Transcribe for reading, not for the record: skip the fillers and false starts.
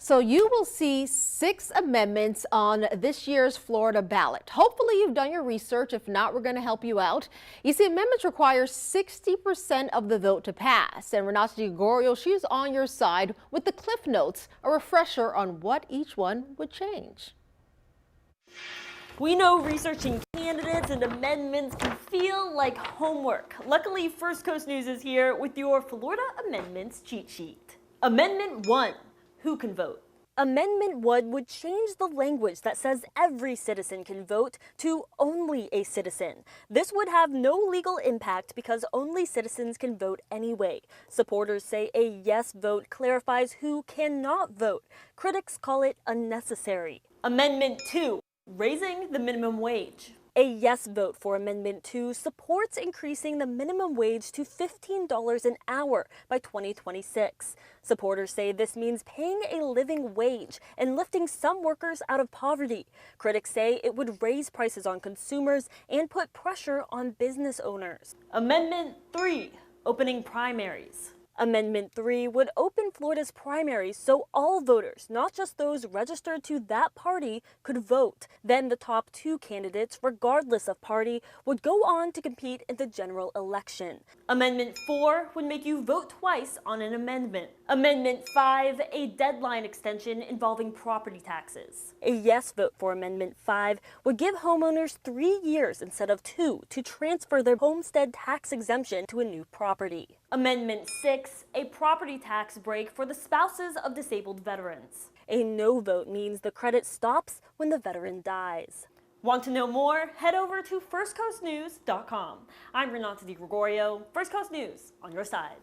So you will see 6 amendments on this year's Florida ballot. Hopefully you've done your research. If not, we're going to help you out. You see, amendments require 60% of the vote to pass. And Renata Gregorio, she's on your side with the Cliff Notes, a refresher on what each one would change. We know researching candidates and amendments can feel like homework. Luckily, First Coast News is here with your Florida amendments cheat sheet. Amendment 1. Who can vote? Amendment 1 would change the language that says every citizen can vote to only a citizen. This would have no legal impact because only citizens can vote anyway. Supporters say a yes vote clarifies who cannot vote. Critics call it unnecessary. Amendment 2. Raising the minimum wage. A yes vote for Amendment 2 supports increasing the minimum wage to $15 an hour by 2026. Supporters say this means paying a living wage and lifting some workers out of poverty. Critics say it would raise prices on consumers and put pressure on business owners. Amendment 3. Opening primaries. Amendment 3 would open Florida's primaries so all voters, not just those registered to that party, could vote. Then the top 2 candidates, regardless of party, would go on to compete in the general election. Amendment 4 would make you vote twice on an amendment. Amendment 5, a deadline extension involving property taxes. A yes vote for Amendment 5 would give homeowners 3 years instead of 2 to transfer their homestead tax exemption to a new property. Amendment 6, a property tax break for the spouses of disabled veterans. A no vote means the credit stops when the veteran dies. Want to know more? Head over to firstcoastnews.com. I'm Renata Gregorio, First Coast News, on your side.